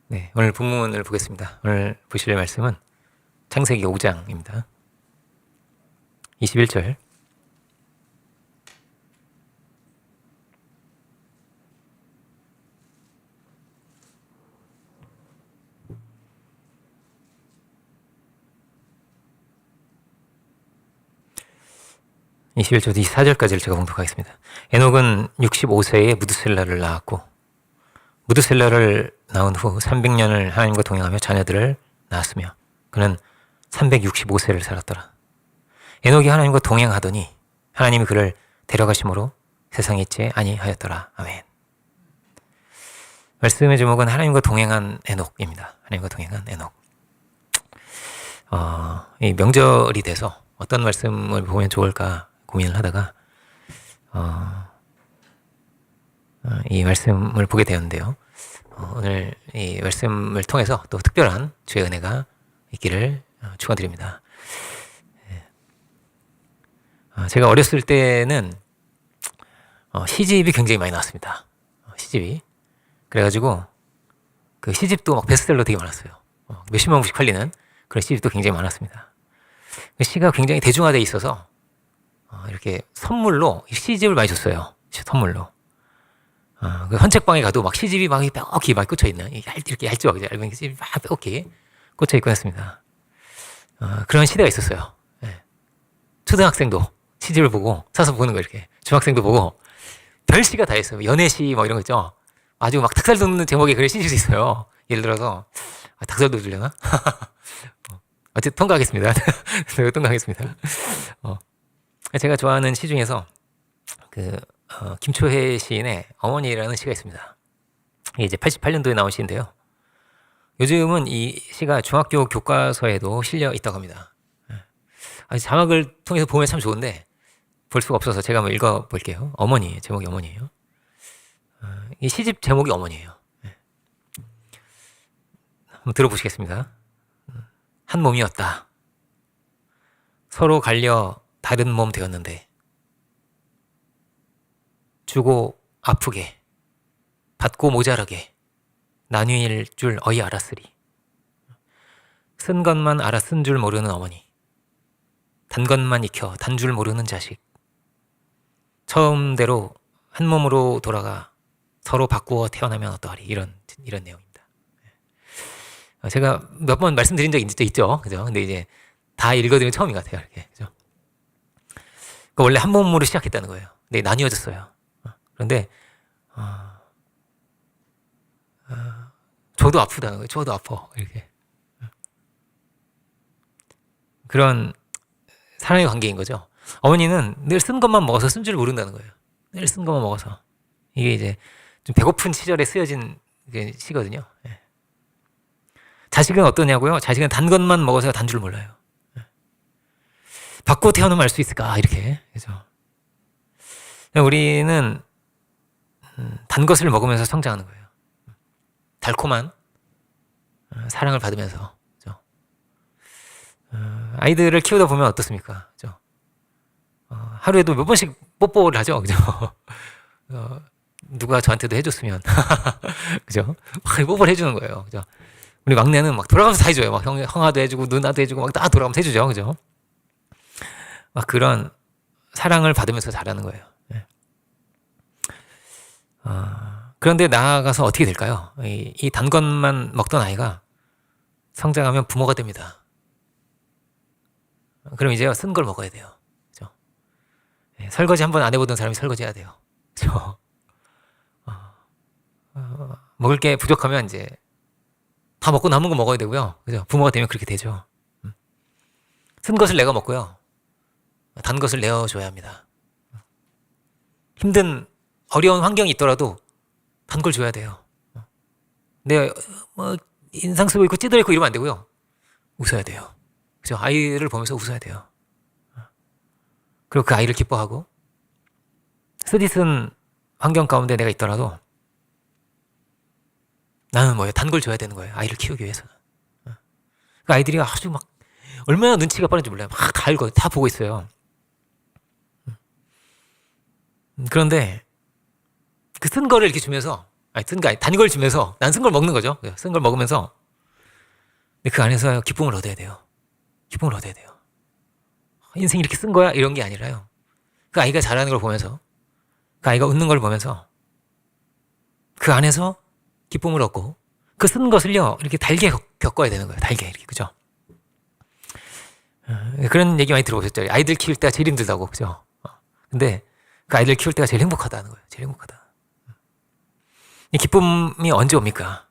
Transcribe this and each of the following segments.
네, 오늘 본문을 보겠습니다. 오늘 보실 말씀은 창세기 5장입니다. 21절. 이 21절부터 24절까지를 제가 봉독하겠습니다. 에녹은 65세에 무드셀라를 낳았고 무드셀라를 낳은 후 300년을 하나님과 동행하며 자녀들을 낳았으며 그는 365세를 살았더라. 에녹이 하나님과 동행하더니 하나님이 그를 데려가심으로 세상에 있지 아니하였더라. 아멘. 말씀의 제목은 하나님과 동행한 에녹입니다. 하나님과 동행한 에녹. 이 명절이 돼서 어떤 말씀을 보면 좋을까 고민을 하다가 이 말씀을 보게 되었는데요. 오늘 이 말씀을 통해서 또 특별한 주의 은혜가 있기를 축원드립니다. 제가 어렸을 때는 시집이 굉장히 많이 나왔습니다. 시집이. 그래가지고 그 시집도 막 베스트셀러 되게 많았어요. 몇십만 부씩 팔리는 그런 시집도 굉장히 많았습니다. 시가 굉장히 대중화되어 있어서 이렇게 선물로 시집을 많이 줬어요. 선물로. 그 헌책방에 가도 막 시집이 막 빽빽히 막 꽂혀 있는 이렇게 얇죠, 얇은 시집이 막 빽빽히 꽂혀 있고 했습니다. 그런 시대가 있었어요. 네. 초등학생도 시집을 보고 사서 보는 거 이렇게. 중학생도 보고 별시가 다 있어요. 연애시 뭐 이런 거 있죠. 아주 막 닭살 돋는 제목의 그런 시집이 있어요. 예를 들어서 닭살 돋으려나? 어쨌든 통과하겠습니다. 통과하겠습니다. 제가 좋아하는 시 중에서 김초혜 시인의 어머니라는 시가 있습니다. 이게 이제 88년도에 나온 시인데요. 요즘은 이 시가 중학교 교과서에도 실려 있다고 합니다. 자막을 통해서 보면 참 좋은데 볼 수가 없어서 제가 한번 읽어볼게요. 어머니, 제목이 어머니예요. 이 시집 제목이 어머니예요. 한번 들어보시겠습니다. 한 몸이었다. 서로 갈려 다른 몸 되었는데 주고 아프게 받고 모자라게 나뉘일 줄 어이 알았으리. 쓴 것만 알아 쓴 줄 모르는 어머니, 단 것만 익혀 단 줄 모르는 자식, 처음대로 한 몸으로 돌아가 서로 바꾸어 태어나면 어떠하리. 이런 내용입니다. 제가 몇 번 말씀드린 적 있죠, 그죠? 근데 이제 다 읽어드리면 처음인 것 같아요, 이렇게, 그죠? 원래 한 몸으로 시작했다는 거예요. 근데 나뉘어졌어요. 그런데 저도 아프다는 거예요. 저도 아파, 이렇게. 그런 사랑의 관계인 거죠. 어머니는 늘 쓴 것만 먹어서 쓴 줄 모른다는 거예요. 늘 쓴 것만 먹어서. 이게 이제 좀 배고픈 시절에 쓰여진 시거든요. 예. 자식은 어떠냐고요? 자식은 단 것만 먹어서 단 줄 몰라요. 바꾸어 태어나면 알 수 있을까? 이렇게. 그죠? 우리는 단 것을 먹으면서 성장하는 거예요. 달콤한 사랑을 받으면서. 그죠? 아이들을 키우다 보면 어떻습니까? 그죠? 하루에도 몇 번씩 뽀뽀를 하죠. 그죠? 누가 저한테도 해줬으면. 그죠? 막 뽀뽀를 해주는 거예요. 그죠? 우리 막내는 막 돌아가면서 다 해줘요. 막 형아도 해주고 누나도 해주고 막 다 돌아가면서 해주죠. 그죠? 막 그런 사랑을 받으면서 자라는 거예요. 네. 그런데 나아가서 어떻게 될까요? 이 단 것만 먹던 아이가 성장하면 부모가 됩니다. 그럼 이제 쓴 걸 먹어야 돼요. 그죠? 네, 설거지 한번 안 해보던 사람이 설거지 해야 돼요. 그죠? 먹을 게 부족하면 이제 다 먹고 남은 거 먹어야 되고요. 그죠? 부모가 되면 그렇게 되죠. 쓴 것을 내가 먹고요. 단 것을 내어줘야 합니다. 힘든 어려운 환경이 있더라도 단 걸 줘야 돼요. 내가 인상 쓰고 있고 찌들어 있고 이러면 안 되고요. 웃어야 돼요. 그죠? 아이를 보면서 웃어야 돼요. 그리고 그 아이를 기뻐하고 쓰디쓴 환경 가운데 내가 있더라도 나는 뭐예요? 단 걸 줘야 되는 거예요. 아이를 키우기 위해서는. 그 아이들이 아주 막 얼마나 눈치가 빠른지 몰라요. 막 다 읽어요. 다 보고 있어요. 그런데 그 쓴 거를 이렇게 주면서 쓴 거, 단 걸 주면서, 난 쓴 걸 먹는 거죠. 쓴 걸 먹으면서, 근데 그 안에서 기쁨을 얻어야 돼요. 기쁨을 얻어야 돼요. 인생 이렇게 쓴 거야? 이런 게 아니라요. 그 아이가 잘하는 걸 보면서, 그 아이가 웃는 걸 보면서, 그 안에서 기쁨을 얻고, 그 쓴 것을요, 이렇게 달게 겪어야 되는 거예요. 달게, 이렇게, 그죠? 그런 얘기 많이 들어보셨죠? 아이들 키울 때가 제일 힘들다고, 그죠? 근데 그 아이들 키울 때가 제일 행복하다는 거예요. 제일 행복하다. 이 기쁨이 언제 옵니까?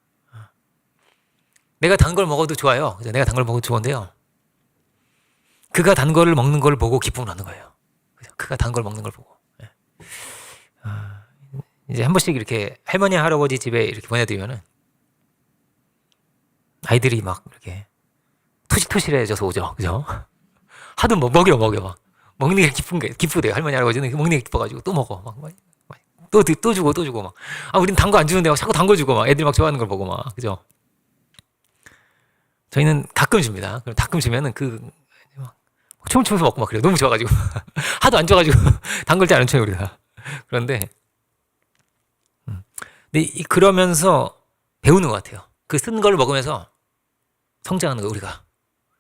내가 단 걸 먹어도 좋아요. 그죠? 내가 단 걸 먹어도 좋은데요. 그가 단 거를 먹는 걸 보고 기쁨을 얻는 거예요. 그죠? 그가 단 걸 먹는 걸 보고. 이제 한 번씩 이렇게 할머니, 할아버지 집에 이렇게 보내드리면은 아이들이 막 이렇게 토실토실해져서 오죠. 그죠? 하도 뭐 먹여. 막. 먹는 게 기쁘대요. 할머니, 할아버지는 먹는 게 기뻐가지고 또 먹어. 또 주고 막. 우린 단 거 안 주는데 자꾸 단 거 주고 막. 애들이 막 좋아하는 걸 보고 막. 그죠? 저희는 가끔 줍니다. 그럼 가끔 주면은 막 춤을 추면서 먹고 막 그래요. 너무 좋아가지고. 하도 안 줘가지고. 단 걸 잘 안 쳐요, 우리가. 그런데, 그러면서 배우는 것 같아요. 그 쓴 걸 먹으면서 성장하는 거예요, 우리가.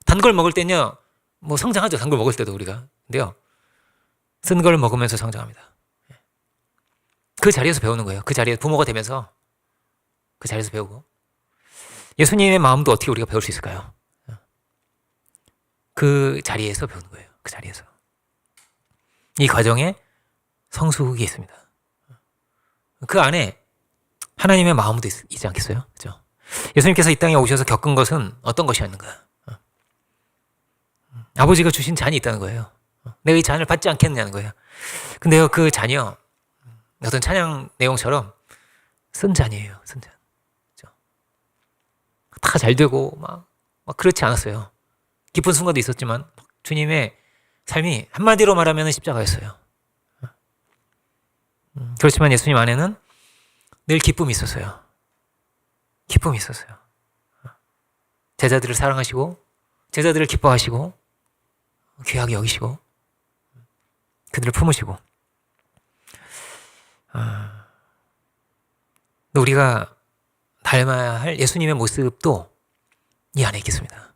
단 걸 먹을 때는요, 뭐 성장하죠. 단 걸 먹을 때도 우리가. 근데요, 쓴 걸 먹으면서 성장합니다. 그 자리에서 배우는 거예요. 그 자리에 부모가 되면서 그 자리에서 배우고. 예수님의 마음도 어떻게 우리가 배울 수 있을까요? 그 자리에서 배우는 거예요. 그 자리에서. 이 과정에 성숙이 있습니다. 그 안에 하나님의 마음도 있지 않겠어요? 그죠? 예수님께서 이 땅에 오셔서 겪은 것은 어떤 것이었는가? 아버지가 주신 잔이 있다는 거예요. 내가 이 잔을 받지 않겠느냐는 거예요. 근데요, 그 잔이요, 어떤 찬양 내용처럼 쓴 잔이에요. 쓴 잔. 다 잘 되고 막 그렇지 않았어요. 기쁜 순간도 있었지만 주님의 삶이 한마디로 말하면 십자가였어요. 그렇지만 예수님 안에는 늘 기쁨이 있었어요. 기쁨이 있었어요. 제자들을 사랑하시고 제자들을 기뻐하시고 귀하게 여기시고 그들을 품으시고 우리가 닮아야 할 예수님의 모습도 이 안에 있겠습니다.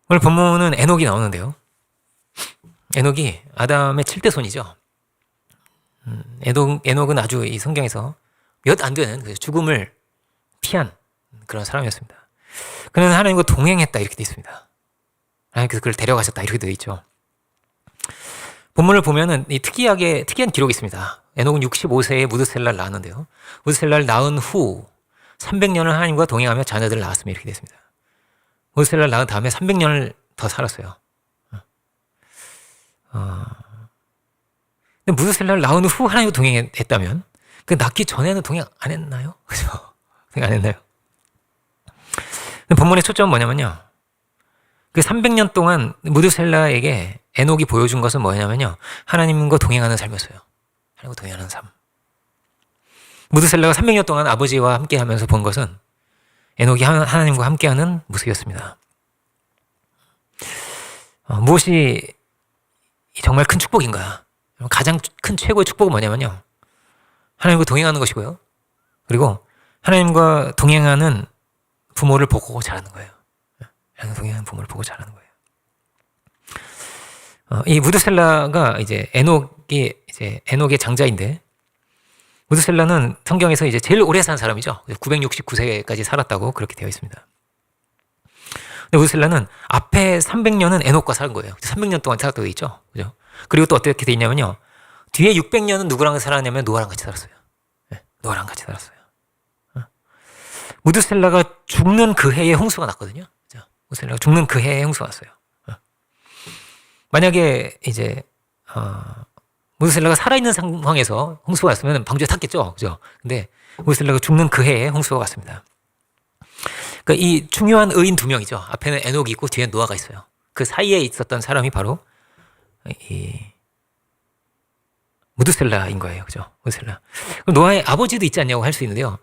오늘 본문은 에녹이 나오는데요. 에녹이 아담의 7대 손이죠. 에녹은 아주 이 성경에서 몇 안 되는 죽음을 피한 그런 사람이었습니다. 그는 하나님과 동행했다 이렇게 되어 있습니다. 하나님께서 그를 데려가셨다 이렇게 되어 있죠. 본문을 보면은 이 특이한 기록이 있습니다. 에녹은 65세에 무드셀라를 낳았는데요. 무드셀라를 낳은 후 300년을 하나님과 동행하며 자녀들을 낳았으며 이렇게 됐습니다. 무드셀라를 낳은 다음에 300년을 더 살았어요. 근데 무드셀라를 낳은 후 하나님과 동행했다면 그 낳기 전에는 동행 안 했나요? 그죠? 동행 안 했나요? 본문의 초점은 뭐냐면요. 그 300년 동안 무드셀라에게 에녹이 보여준 것은 뭐냐면요. 하나님과 동행하는 삶이었어요. 하나님과 동행하는 삶. 무드셀라가 300년 동안 아버지와 함께 하면서 본 것은 에녹이 하나님과 함께하는 모습이었습니다. 무엇이 정말 큰 축복인가? 가장 큰 최고의 축복은 뭐냐면요. 하나님과 동행하는 것이고요. 그리고 하나님과 동행하는 부모를 보고 자라는 거예요. 하나님과 동행하는 부모를 보고 자라는 거예요. 이 무드셀라가 이제 에녹의 장자인데, 무드셀라는 성경에서 이제 제일 오래 산 사람이죠. 969세까지 살았다고 그렇게 되어 있습니다. 근데 무드셀라는 앞에 300년은 에녹과 산 거예요. 300년 동안 살았다고 되어 있죠. 그죠? 그리고 또 어떻게 되어 있냐면요. 뒤에 600년은 누구랑 살았냐면 노아랑 같이 살았어요. 네, 노아랑 같이 살았어요. 무드셀라가 죽는 그 해에 홍수가 났거든요. 그죠? 무드셀라가 죽는 그 해에 홍수가 났어요. 만약에 이제 무드셀라가 살아있는 상황에서 홍수가 났으면 방주에 탔겠죠. 그죠? 근데 무드셀라가 죽는 그 해에 홍수가 왔습니다. 그러니까 이 중요한 의인 두 명이죠. 앞에는 에녹이 있고 뒤에 노아가 있어요. 그 사이에 있었던 사람이 바로 이 무드셀라인 거예요. 그죠? 무드셀라. 그럼 노아의 아버지도 있지 않냐고 할 수 있는데요.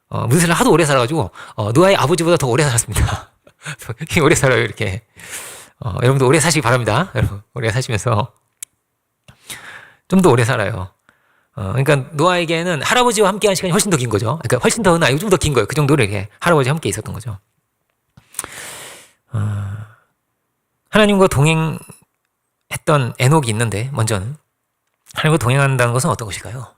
무드셀라 하도 오래 살아가지고 노아의 아버지보다 더 오래 살았습니다. 오래 살아요. 이렇게. 여러분도 오래 사시기 바랍니다. 여러분 오래 사시면서 좀 더 오래 살아요. 그러니까 노아에게는 할아버지와 함께한 시간이 훨씬 더 긴 거죠. 그러니까 훨씬 더는 아니고 좀 더 긴 거예요. 그 정도로 이렇게 할아버지와 함께 있었던 거죠. 하나님과 동행했던 에녹이 있는데 먼저는 하나님과 동행한다는 것은 어떤 것일까요?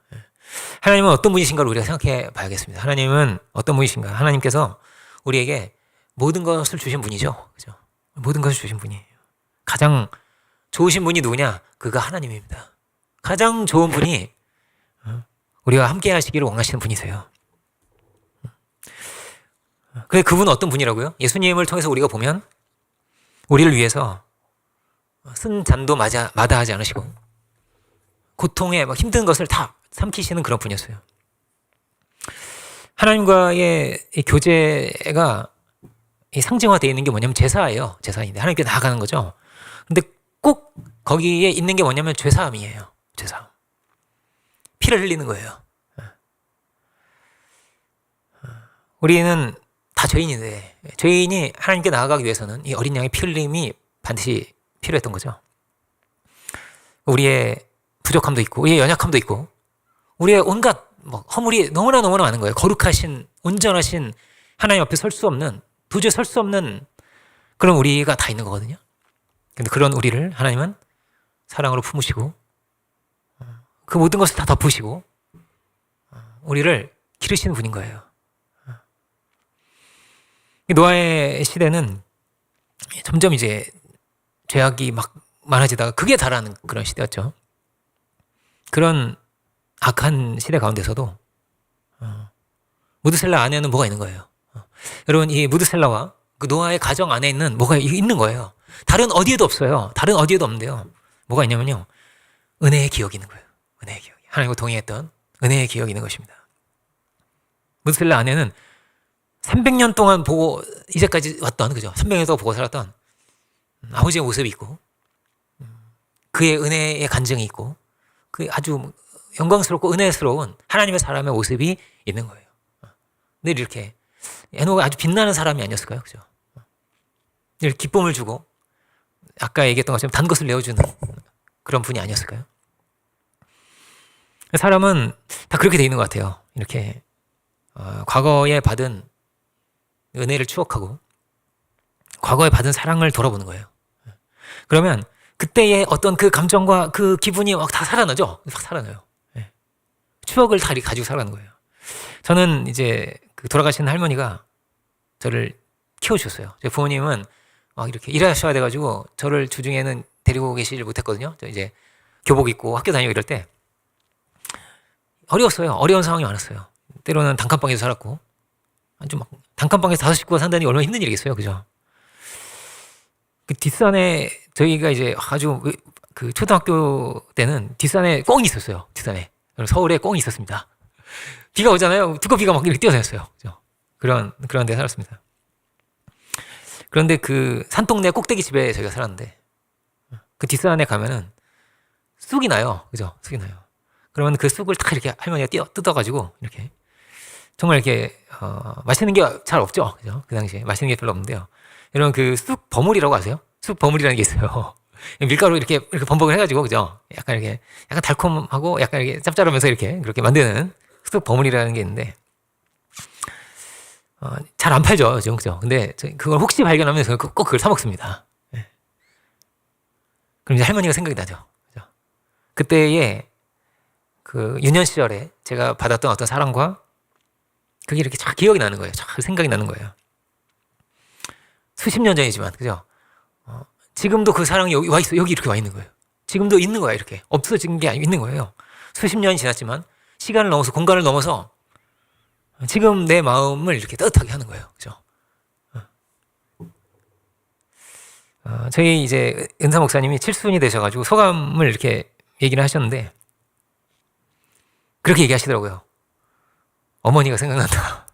하나님은 어떤 분이신가를 우리가 생각해 봐야겠습니다. 하나님은 어떤 분이신가? 하나님께서 우리에게 모든 것을 주신 분이죠. 그죠? 모든 것을 주신 분이에요. 가장 좋으신 분이 누구냐? 그가 하나님입니다. 가장 좋은 분이 우리와 함께 하시기를 원하시는 분이세요. 근데 그분은 어떤 분이라고요? 예수님을 통해서 우리가 보면 우리를 위해서 쓴 잔도 마다하지 않으시고 고통에 막 힘든 것을 다 삼키시는 그런 분이었어요. 하나님과의 이 교제가 이 상징화되어 있는 게 뭐냐면 제사예요. 제사인데 하나님께 나아가는 거죠. 근데 꼭 거기에 있는 게 뭐냐면 죄사함이에요. 죄사함. 피를 흘리는 거예요. 우리는 다 죄인인데 죄인이 하나님께 나아가기 위해서는 이 어린 양의 피 흘림이 반드시 필요했던 거죠. 우리의 부족함도 있고 우리의 연약함도 있고 우리의 온갖 허물이 너무나 많은 거예요. 거룩하신 온전하신 하나님 앞에 설 수 없는 도저히 설 수 없는 그런 우리가 다 있는 거거든요. 근데 그런 우리를 하나님은 사랑으로 품으시고 그 모든 것을 다 덮으시고 우리를 기르시는 분인 거예요. 노아의 시대는 점점 이제 죄악이 막 많아지다가 극에 달하는 그런 시대였죠. 그런 악한 시대 가운데서도 무드셀라 안에는 뭐가 있는 거예요. 여러분 이 무드셀라와 그 노아의 가정 안에 있는 뭐가 있는 거예요. 다른 어디에도 없어요. 다른 어디에도 없는데요. 뭐가 있냐면요. 은혜의 기억이 있는 거예요. 은혜의 기억. 하나님과 동행했던 은혜의 기억이 있는 것입니다. 무드셀라 안에는 300년 동안 보고 이제까지 왔던 그죠? 300년 동안 보고 살았던 아버지의 모습이 있고 그의 은혜의 간증이 있고 그 아주 영광스럽고 은혜스러운 하나님의 사람의 모습이 있는 거예요. 늘 이렇게 에녹은 아주 빛나는 사람이 아니었을까요? 그죠? 늘 기쁨을 주고 아까 얘기했던 것처럼 단 것을 내어주는 그런 분이 아니었을까요? 사람은 다 그렇게 돼 있는 것 같아요. 이렇게 과거에 받은 은혜를 추억하고 과거에 받은 사랑을 돌아보는 거예요. 그러면 그때의 어떤 그 감정과 그 기분이 막 다 살아나죠? 막 살아나요. 추억을 다 가지고 살아가는 거예요. 저는 이제 그 돌아가신 할머니가 저를 키워주셨어요. 제 부모님은 막 이렇게 일하셔야 돼가지고 저를 주중에는 데리고 계시질 못했거든요. 저 이제 교복 입고 학교 다니고 이럴 때 어려웠어요. 어려운 상황이 많았어요. 때로는 단칸방에서 살았고 아주 막 단칸방에서 5식구가 산다니 얼마나 힘든 일이겠어요. 그죠? 그 뒷산에 저희가 이제 아주 그 초등학교 때는 뒷산에 꽁이 있었어요. 뒷산에. 서울에 꽁이 있었습니다. 비가 오잖아요. 두꺼비가 막 이렇게 뛰어다녔어요. 그죠? 그런 데 살았습니다. 그런데 그 산동네 꼭대기 집에 저희가 살았는데 그 뒷산에 가면은 쑥이 나요. 그죠? 쑥이 나요. 그러면 그 쑥을 딱 이렇게 할머니가 뜯어가지고 이렇게 정말 이렇게 맛있는 게 잘 없죠. 그죠? 그 당시에 맛있는 게 별로 없는데요. 여러분 그 쑥 버무리라고 아세요? 쑥 버무리라는 게 있어요. 밀가루 이렇게 범벅을 해가지고 그죠? 약간 달콤하고 약간 이렇게 짭짤하면서 이렇게 그렇게 만드는 쑥 버무리라는 게 있는데 잘 안 팔죠, 그죠? 근데 그걸 혹시 발견하면 저는 꼭 그걸 사 먹습니다. 네. 그럼 이제 할머니가 생각이 나죠. 그죠? 그때의 그 유년 시절에 제가 받았던 어떤 사랑과 그게 이렇게 쫙 기억이 나는 거예요. 쫙 생각이 나는 거예요. 수십 년 전이지만, 그죠? 지금도 그 사랑이 여기 와 있어. 여기 이렇게 와 있는 거예요. 지금도 있는 거야, 이렇게. 없어진 게 아니고 있는 거예요. 수십 년이 지났지만, 시간을 넘어서, 공간을 넘어서, 지금 내 마음을 이렇게 따뜻하게 하는 거예요. 그죠? 저희 이제 은사 목사님이 칠순이 되셔가지고 소감을 이렇게 얘기를 하셨는데, 그렇게 얘기하시더라고요. 어머니가 생각난다.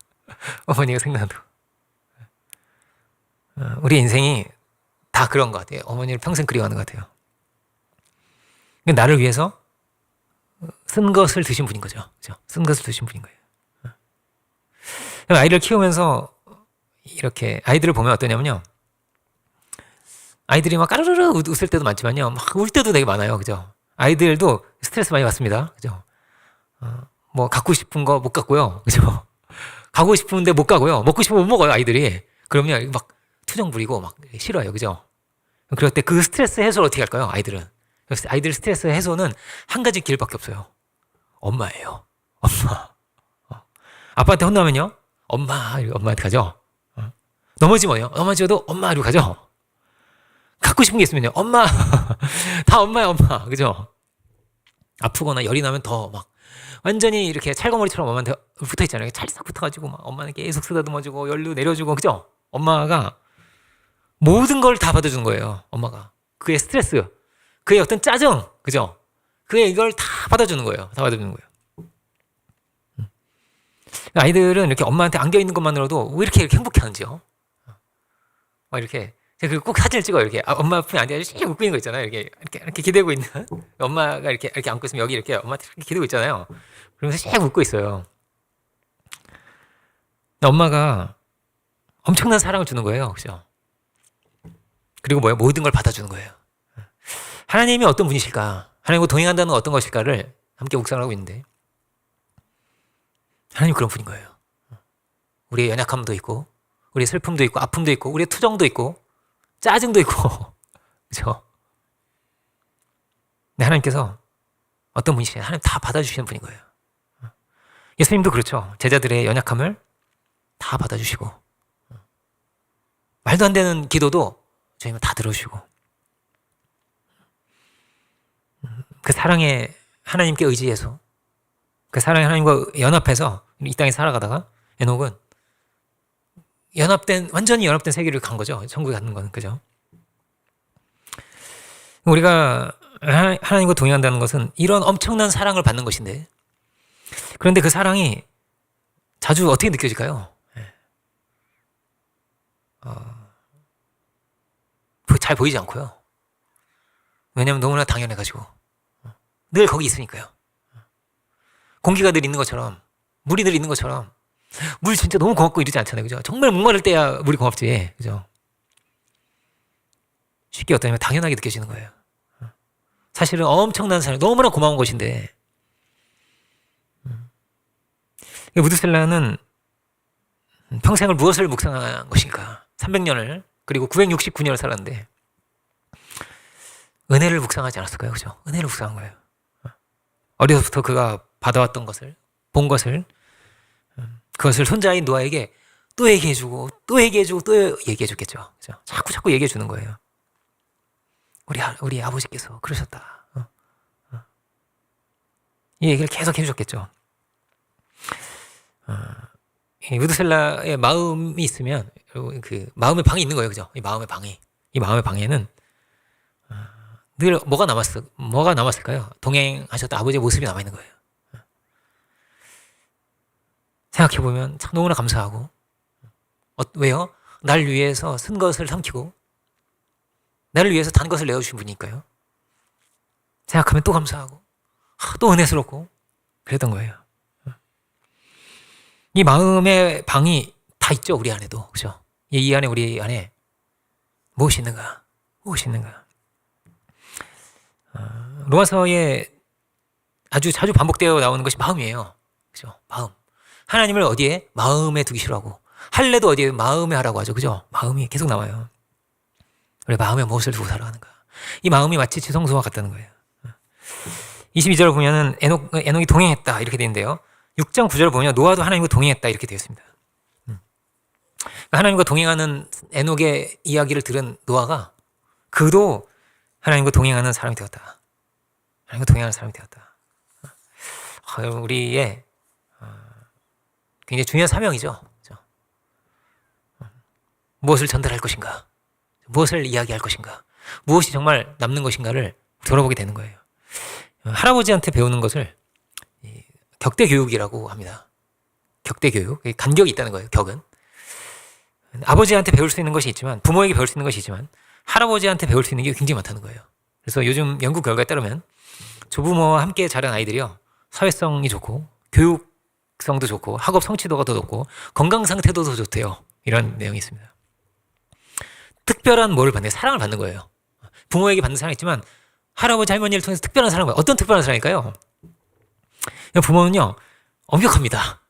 어머니가 생각난다. 우리 인생이 다 그런 것 같아요. 어머니를 평생 그리워하는 것 같아요. 나를 위해서 쓴 것을 드신 분인 거죠. 그죠? 쓴 것을 드신 분인 거예요. 아이를 키우면서 이렇게 아이들을 보면 어떠냐면요. 아이들이 막 까르르르 웃을 때도 많지만요. 막 울 때도 되게 많아요. 그죠? 아이들도 스트레스 많이 받습니다. 그죠? 뭐 갖고 싶은 거 못 갖고요. 그죠? 가고 싶은데 못 가고요. 먹고 싶으면 못 먹어요, 아이들이. 그러면 막 투정 부리고 막 싫어요. 그죠? 그럴 때 그 스트레스 해소를 어떻게 할까요? 아이들은. 그래서 아이들 스트레스 해소는 한 가지 길밖에 없어요. 엄마예요. 엄마. 아빠한테 혼나면요. 엄마한테 가죠. 넘어지면요. 넘어져도 엄마로 가죠. 갖고 싶은 게 있으면요. 엄마. 다 엄마야, 엄마. 그죠? 아프거나 열이 나면 더 막 완전히 이렇게 찰거머리처럼 엄마한테 붙어 있잖아요. 찰싹 붙어가지고 막 엄마는 계속 쓰다듬어주고 열도 내려주고 그죠? 엄마가 모든 걸 다 받아주는 거예요. 엄마가 그의 스트레스, 그의 어떤 짜증, 그죠? 그의 이걸 다 받아주는 거예요. 다 받아주는 거예요. 아이들은 이렇게 엄마한테 안겨 있는 것만으로도 왜 이렇게 행복해하는지요? 막 이렇게 제가 꼭 사진을 찍어요. 이렇게 엄마 품에 앉아 씩 웃고 있는 거 있잖아요. 이렇게 기대고 있는 엄마가 이렇게 안고 있으면 여기 이렇게 엄마한테 이렇게 기대고 있잖아요. 그러면서 씩 웃고 있어요. 엄마가 엄청난 사랑을 주는 거예요. 그죠? 그리고 뭐예요? 모든 걸 받아주는 거예요. 하나님이 어떤 분이실까? 하나님과 동행한다는 건 어떤 것일까를 함께 묵상을 하고 있는데 하나님 그런 분인 거예요. 우리의 연약함도 있고 우리의 슬픔도 있고 아픔도 있고 우리의 투정도 있고 짜증도 있고 그죠? 근데 하나님께서 어떤 분이시냐? 하나님 다 받아주시는 분인 거예요. 예수님도 그렇죠. 제자들의 연약함을 다 받아주시고 말도 안 되는 기도도 저희는 다 들어주시고 그 사랑의 하나님께 의지해서 그 사랑의 하나님과 연합해서 이 땅에 살아가다가 에녹은 완전히 연합된 세계를 간 거죠. 천국에 가는 건 그죠? 우리가 하나님과 동행한다는 것은 이런 엄청난 사랑을 받는 것인데 그런데 그 사랑이 자주 어떻게 느껴질까요? 잘 보이지 않고요. 왜냐하면 너무나 당연해가지고 늘 거기 있으니까요. 공기가 늘 있는 것처럼 물이 늘 있는 것처럼 물 진짜 너무 고맙고 이러지 않잖아요. 그죠? 정말 목마를 때야 물이 고맙지. 그죠? 쉽게 어떠냐면 당연하게 느껴지는 거예요. 사실은 엄청난 사랑, 너무나 고마운 것인데 무드셀라는 평생을 무엇을 묵상한 것인가? 300년을 그리고 969년을 살았는데 은혜를 묵상하지 않았을까요? 그죠? 은혜를 묵상한 거예요. 어려서부터 그가 받아왔던 것을 본 것을 그것을 손자인 노아에게 또 얘기해주고 또 얘기해주고 또 얘기해줬겠죠. 그죠? 자꾸 얘기해주는 거예요. 우리 아버지께서 그러셨다. 이 얘기를 계속 해주셨겠죠. 이 무드셀라의 마음이 있으면 그 마음의 방이 있는 거예요. 그죠? 이 마음의 방에는 늘 뭐가 남았을까요? 동행하셨던 아버지의 모습이 남아있는 거예요. 생각해보면 참 너무나 감사하고 왜요? 날 위해서 쓴 것을 삼키고 나를 위해서 단 것을 내어주신 분이니까요. 생각하면 또 감사하고 또 은혜스럽고 그랬던 거예요. 이 마음의 방이 다 있죠. 우리 안에도. 그죠? 이 안에 우리 안에 무엇이 있는가? 로마서에 아주 자주 반복되어 나오는 것이 마음이에요. 그죠? 마음. 하나님을 어디에? 마음에 두기 싫어하고 할례도 어디에? 마음에 하라고 하죠. 그죠? 마음이 계속 나와요. 우리 마음에 무엇을 두고 살아가는가? 이 마음이 마치 지성소와 같다는 거예요. 22절을 보면은 에녹이 동행했다 이렇게 되는데요. 6장 9절을 보면 노아도 하나님과 동행했다 이렇게 되어 있습니다. 하나님과 동행하는 에녹의 이야기를 들은 노아가 그도 하나님과 동행하는 사람이 되었다. 하나님과 동행하는 사람이 되었다. 우리의 굉장히 중요한 사명이죠. 무엇을 전달할 것인가? 무엇을 이야기할 것인가? 무엇이 정말 남는 것인가를 돌아보게 되는 거예요. 할아버지한테 배우는 것을 격대 교육이라고 합니다. 격대 교육. 간격이 있다는 거예요. 격은. 아버지한테 배울 수 있는 것이 있지만 부모에게 배울 수 있는 것이 있지만 할아버지한테 배울 수 있는 게 굉장히 많다는 거예요. 그래서 요즘 연구 결과에 따르면 조부모와 함께 자란 아이들이요. 사회성이 좋고 교육성도 좋고 학업 성취도가 더 높고 건강 상태도 더 좋대요. 이런 내용이 있습니다. 특별한 뭐를 받는 사랑을 받는 거예요. 부모에게 받는 사랑이 있지만 할아버지 할머니를 통해서 특별한 사랑을 받아요. 어떤 특별한 사랑일까요? 부모는요, 엄격합니다.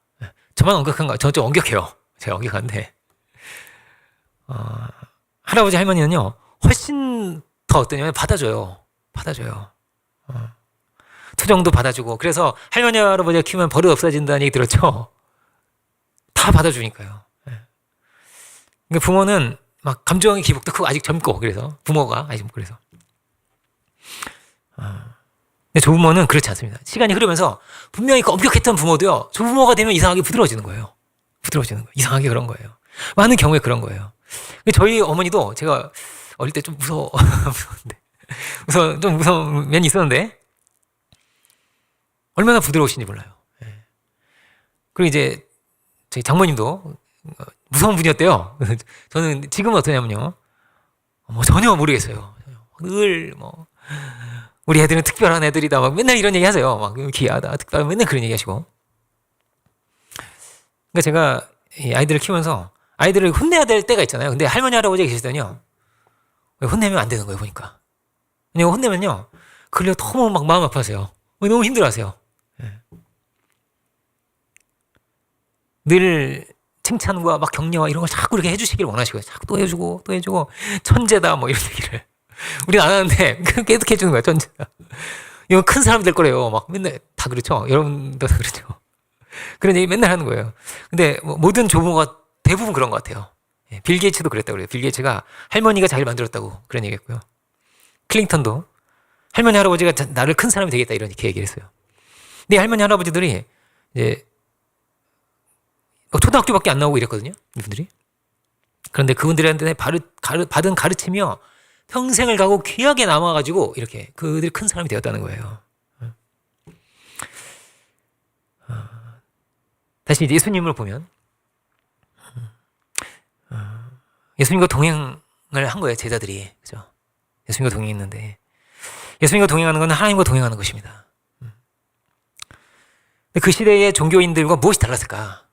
저만 엄격한가? 저는 좀 엄격해요. 제가 엄격한데. 할아버지, 할머니는요, 훨씬 더 어떠냐면 받아줘요. 받아줘요. 투정도 받아주고. 그래서 할머니, 할아버지가 키우면 버릇 없어진다는 얘기 들었죠? 다 받아주니까요. 그러니까 부모는 막 감정의 기복도 크고 아직 젊고, 그래서. 부모가 아직 젊고, 그래서. 근데 조부모는 그렇지 않습니다. 시간이 흐르면서 분명히 그 엄격했던 부모도요, 조부모가 되면 이상하게 부드러워지는 거예요. 부드러워지는 거예요. 이상하게 그런 거예요. 많은 경우에 그런 거예요. 저희 어머니도 제가 어릴 때 좀 좀 무서운 면이 있었는데, 얼마나 부드러우신지 몰라요. 그리고 이제 저희 장모님도 무서운 분이었대요. 저는 지금은 어떠냐면요, 전혀 모르겠어요. 늘 우리 애들은 특별한 애들이다. 막 맨날 이런 얘기 하세요. 막 귀하다, 특별한, 맨날 그런 얘기 하시고. 그러니까 제가 이 아이들을 키우면서 아이들을 혼내야 될 때가 있잖아요. 근데 할머니, 할아버지가 계시더니요, 혼내면 안 되는 거예요, 보니까. 왜냐면 혼내면요, 그걸로 너무 막 마음 아파하세요. 너무 힘들어 하세요. 늘 칭찬과 막 격려와 이런 걸 자꾸 이렇게 해주시길 원하시고요. 자꾸 또 해주고, 또 해주고, 천재다, 뭐 이런 얘기를. 우리는 안 하는데, 계속 해주는 거야, 천재다. 이건 큰 사람 될 거래요. 막 맨날 다 그렇죠. 여러분도 다 그렇죠. 그런 얘기 맨날 하는 거예요. 근데 모든 조부모가 대부분 그런 것 같아요. 빌 게이츠도 그랬다고 그래요. 빌 게이츠가 할머니가 자기를 만들었다고 그런 얘기 했고요. 클링턴도 할머니, 할아버지가 나를 큰 사람이 되겠다 이렇게 얘기를 했어요. 근데 할머니, 할아버지들이 이제 초등학교밖에 안 나오고 이랬거든요. 이분들이. 그런데 그분들한테 받은 가르침이요, 평생을 가고 귀하게 남아가지고 이렇게 그들이 큰 사람이 되었다는 거예요. 다시 이제 예수님을 보면, 예수님과 동행을 한 거예요, 제자들이. 그죠? 예수님과 동행했는데, 예수님과 동행하는 건 하나님과 동행하는 것입니다. 근데 그 시대의 종교인들과 무엇이 달랐을까?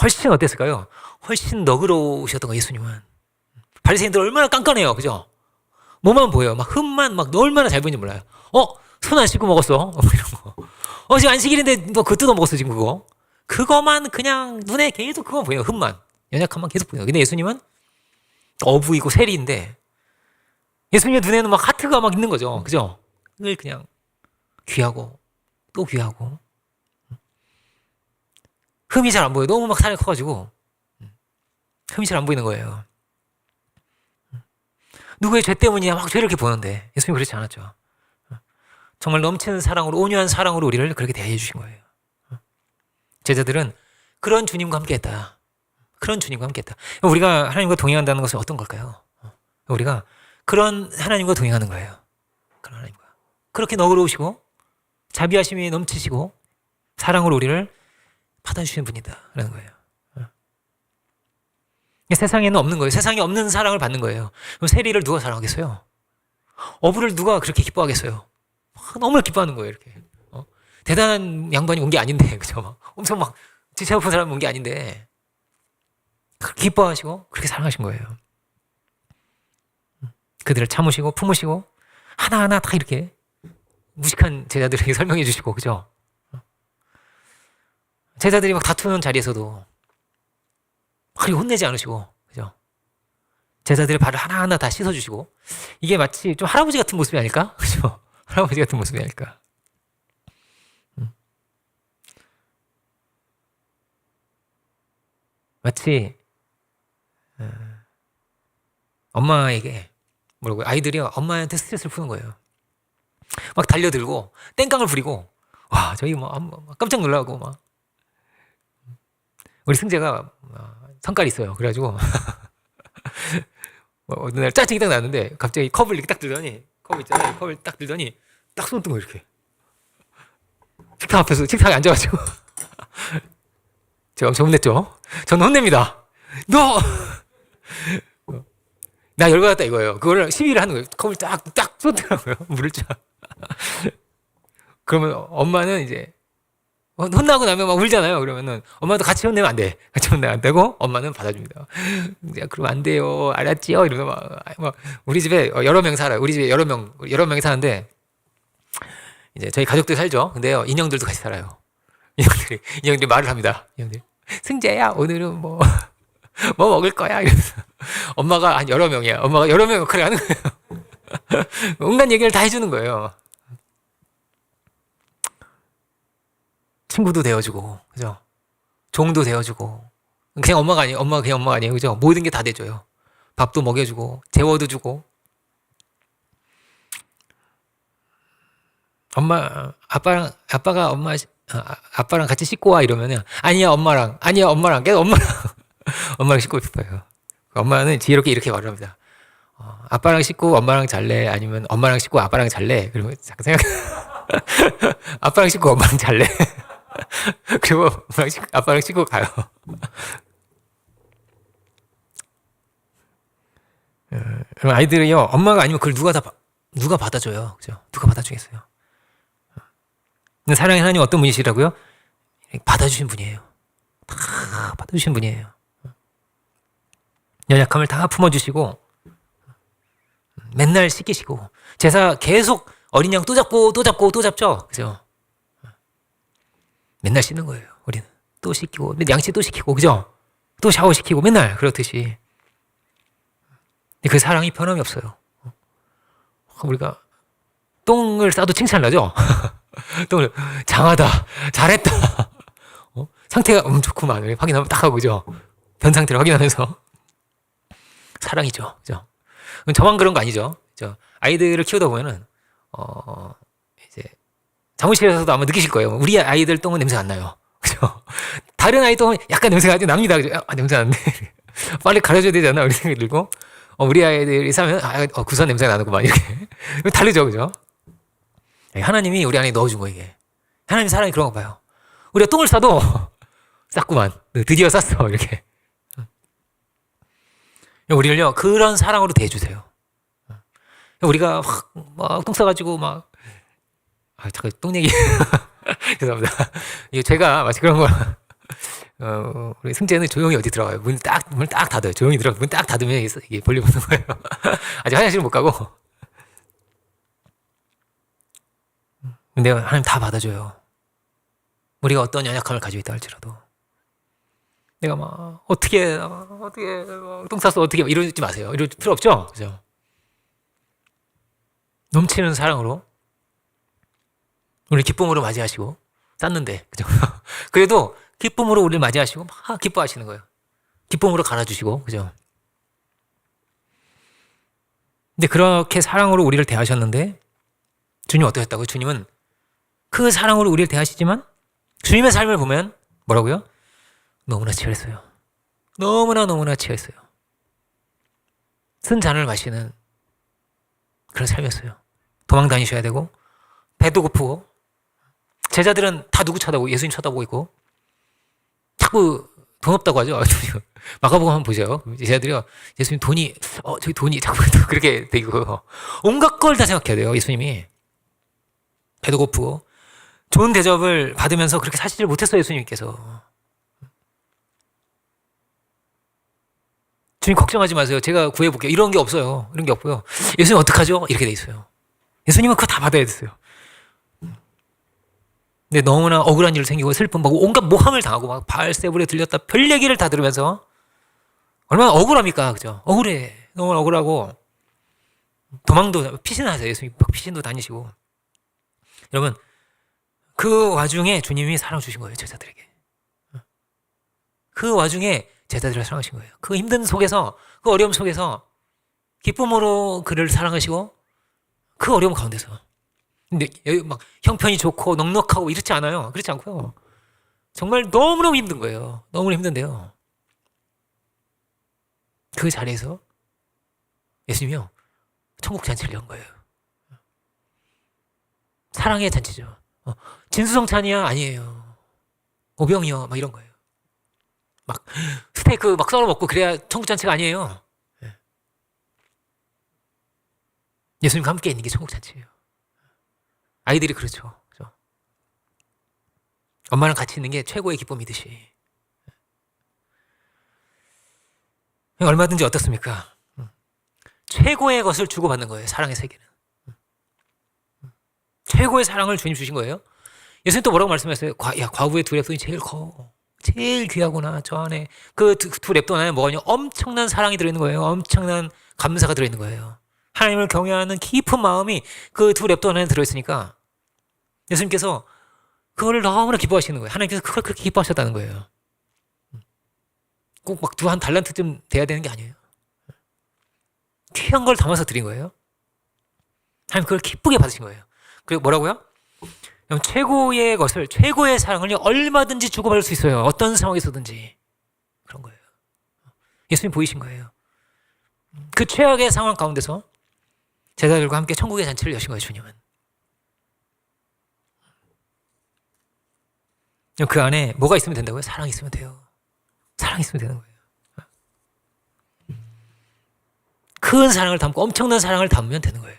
훨씬 어땠을까요? 훨씬 너그러우셨던 거예요, 예수님은. 바리새인들 얼마나 깐깐해요, 그죠? 뭐만 보여요. 막 흠만 막 얼마나 잘 보이는지 몰라요. 손 안 씻고 먹었어. 이런 거. 지금 안식일인데 너 그거 뜯어 먹었어, 지금 그거. 그거만 그냥 눈에 계속 그거 보여요. 흠만. 연약함만 계속 보여요. 근데 예수님은 어부이고 세리인데, 예수님의 눈에는 막 하트가 막 있는 거죠. 그죠? 늘 그냥 귀하고, 또 귀하고. 흠이 잘 안 보여요. 너무 막 살이 커가지고. 흠이 잘 안 보이는 거예요. 누구의 죄 때문이냐 막 죄를 이렇게 보는데, 예수님 그렇지 않았죠. 정말 넘치는 사랑으로, 온유한 사랑으로 우리를 그렇게 대해 주신 거예요. 제자들은 그런 주님과 함께 했다. 그런 주님과 함께 했다. 우리가 하나님과 동행한다는 것은 어떤 걸까요? 우리가 그런 하나님과 동행하는 거예요. 그런 하나님과. 그렇게 너그러우시고 자비하심이 넘치시고 사랑으로 우리를 받아주시는 분이다 라는 거예요. 세상에는 없는 거예요. 세상에 없는 사랑을 받는 거예요. 그럼 세리를 누가 사랑하겠어요? 어부를 누가 그렇게 기뻐하겠어요? 너무 기뻐하는 거예요, 이렇게. 대단한 양반이 온 게 아닌데, 그죠? 막 엄청 막 지체 높은 사람이 온 게 아닌데, 그렇게 기뻐하시고, 그렇게 사랑하신 거예요. 그들을 참으시고, 품으시고, 하나하나 다 이렇게 무식한 제자들에게 설명해 주시고, 그죠? 제자들이 막 다투는 자리에서도 그리 혼내지 않으시고, 그죠? 제자들의 발을 하나하나 다 씻어주시고, 이게 마치 좀 할아버지 같은 모습이 아닐까? 그죠? 할아버지 같은 모습이 아닐까? 마치 엄마에게 뭐라고요? 아이들이 엄마한테 스트레스를 푸는 거예요. 막 달려들고 땡깡을 부리고, 와 저희 막 깜짝 놀라고 막. 우리 승재가 성깔이 있어요. 그래가지고 어느 날 짜증이 딱 났는데 갑자기 컵을 이렇게 딱 들더니, 컵 있잖아요. 컵을 딱 들더니 딱 손등을 이렇게 식탁 앞에서 식탁에 앉아가지고 제가 엄청 혼냈죠. 저는 혼냅니다. 너! 나 열받았다 이거예요. 그거를 시위를 하는 거예요. 컵을 딱 쏟더라고요. 물을 쫙. 그러면 엄마는 이제 혼나고 나면 막 울잖아요. 그러면은 엄마도 같이 혼내면 안 돼. 같이 혼내면 안 되고 엄마는 받아줍니다. 야, 그러면 안 돼요. 알았지요? 이러면서 막 우리 집에 여러 명 살아요. 우리 집에 여러 명이 사는데 이제 저희 가족들 살죠. 근데요, 인형들도 같이 살아요. 인형들이 말을 합니다. 인형들. 승재야, 오늘은 뭐, 뭐 먹을 거야? 이러면서. 엄마가 한 여러 명이야. 엄마가 여러 명 역할을 하는 거예요. 온갖 얘기를 다 해주는 거예요. 친구도 되어주고, 그죠? 종도 되어주고. 그냥 엄마가 아니에요. 엄마가 그냥 엄마가 아니에요. 그죠? 모든 게 다 돼줘요. 밥도 먹여주고, 재워도 주고. 아빠가 아빠랑 같이 씻고 와 이러면은, 아니야, 엄마랑. 계속 엄마랑 씻고 싶어요. 엄마는 지혜롭게 이렇게 말을 합니다. 아빠랑 씻고 엄마랑 잘래? 아니면 엄마랑 씻고 아빠랑 잘래? 그러면 잠깐 아빠랑 씻고 엄마랑 잘래? 그리고 아빠랑 씻고 가요. 그럼 아이들은요, 엄마가 아니면 그걸 누가 받아줘요. 그죠? 누가 받아주겠어요? 근데 사랑의 하나님 어떤 분이시라고요? 받아주신 분이에요. 다 받아주신 분이에요. 연약함을 다 품어주시고, 맨날 씻기시고, 제사 계속 어린 양 또 잡고, 또 잡죠? 그죠? 맨날 씻는 거예요, 우리는. 또 씻기고, 양치 또 시키고, 그죠? 또 샤워시키고, 맨날 그렇듯이. 그 사랑이 변함이 없어요. 우리가 똥을 싸도 칭찬을 하죠? 똥을, 장하다, 잘했다. 상태가 좋구만. 확인하면 딱 하고, 그죠? 변 상태를 확인하면서. 사랑이죠. 그죠? 저만 그런 거 아니죠. 그죠? 아이들을 키우다 보면은, 이제, 사무실에서도 아마 느끼실 거예요. 우리 아이들 똥은 냄새가 안 나요. 그죠? 다른 아이 똥은 약간 냄새가 납니다. 그죠? 냄새 나는데. 빨리 가려줘야 되지 않나? 이렇게 생각이 들고. 우리 아이들이 싸면, 구수한 냄새가 나는구만. 이렇게. 다르죠. 그죠? 하나님이 우리 안에 넣어준 거, 이게. 하나님 사랑이 그런 거 봐요. 우리가 똥을 싸도, 쌌구만. 드디어 쌌어. 이렇게. 우리를요, 그런 사랑으로 대해주세요. 우리가 막 똥 싸가지고 잠깐 똥 얘기. 죄송합니다. 제가 마치 그런 거, 우리 승재는 조용히 어디 들어가요. 문을 딱 닫아요. 조용히 들어가. 문 딱 닫으면 이게 볼일 보는 거예요. 아직 화장실은 못 가고. 근데 하나님 다 받아줘요. 우리가 어떤 연약함을 가지고 있다 할지라도. 내가 어떻게 똥 쌌어, 어떻게, 이러지 마세요. 이럴 필요 없죠? 그죠? 넘치는 사랑으로, 우리 기쁨으로 맞이하시고, 쌌는데, 그죠? 그래도 기쁨으로 우리를 맞이하시고, 막 기뻐하시는 거예요. 기쁨으로 갈아주시고, 그죠? 근데 그렇게 사랑으로 우리를 대하셨는데, 주님 어떠셨다고요? 주님은 그 사랑으로 우리를 대하시지만, 주님의 삶을 보면, 뭐라고요? 너무나 치열했어요. 너무나 치열했어요. 쓴 잔을 마시는 그런 삶이었어요. 도망 다니셔야 되고, 배도 고프고, 제자들은 다 누구 쳐다보고, 예수님 쳐다보고 있고, 자꾸 돈 없다고 하죠. 마가복음 한번 보세요. 제자들이요, 예수님 저기 돈이 자꾸 그렇게 되고, 온갖 걸 다 생각해야 돼요, 예수님이. 배도 고프고, 좋은 대접을 받으면서 그렇게 사시질 못했어요, 예수님께서. 주님 걱정하지 마세요. 제가 구해볼게요. 이런 게 없어요. 이런 게 없고요. 예수님 어떡하죠? 이렇게 돼 있어요. 예수님은 그거 다 받아야 됐어요. 근데 너무나 억울한 일 생기고 슬픔, 온갖 모함을 당하고 바알세불에 들렸다 별 얘기를 다 들으면서 얼마나 억울합니까? 그죠? 억울해. 너무 억울하고 도망도 피신하세요. 예수님 피신도 다니시고. 여러분, 그 와중에 주님이 사랑 주신 거예요. 제자들에게. 그 와중에 제자들을 사랑하신 거예요. 그 힘든 속에서, 그 어려움 속에서 기쁨으로 그를 사랑하시고 그 어려움 가운데서. 근데 형편이 좋고 넉넉하고 이렇지 않아요. 그렇지 않고요. 정말 너무너무 힘든 거예요. 너무너무 힘든데요. 그 자리에서 예수님이요, 천국 잔치를 연 거예요. 사랑의 잔치죠. 진수성찬이야? 아니에요. 오병이요? 이런 거예요. 스테이크 썰어 먹고 그래야 천국 잔치가 아니에요. 예수님과 함께 있는 게 천국 잔치예요. 아이들이 그렇죠. 그죠? 엄마랑 같이 있는 게 최고의 기쁨이듯이. 얼마든지 어떻습니까? 최고의 것을 주고받는 거예요. 사랑의 세계는. 최고의 사랑을 주님 주신 거예요. 예수님 또 뭐라고 말씀하셨어요? 과부의 두 랩돈이 제일 커. 제일 귀하구나. 저 안에 그 두 랩돈 안에 뭐가 있냐? 엄청난 사랑이 들어있는 거예요. 엄청난 감사가 들어있는 거예요. 하나님을 경외하는 깊은 마음이 그 두 랩돈 안에 들어있으니까 예수님께서 그거를 너무나 기뻐하시는 거예요. 하나님께서 그걸 그렇게 기뻐하셨다는 거예요. 꼭 막 한 달란트쯤 돼야 되는 게 아니에요. 귀한 걸 담아서 드린 거예요. 하나님 그걸 기쁘게 받으신 거예요. 그리고 뭐라고요? 최고의 것을, 최고의 사랑을 얼마든지 주고받을 수 있어요. 어떤 상황에서든지. 그런 거예요. 예수님 보이신 거예요. 그 최악의 상황 가운데서 제자들과 함께 천국의 잔치를 여신 거예요, 주님은. 그 안에 뭐가 있으면 된다고요? 사랑이 있으면 돼요. 사랑이 있으면 되는 거예요. 큰 사랑을 담고 엄청난 사랑을 담으면 되는 거예요.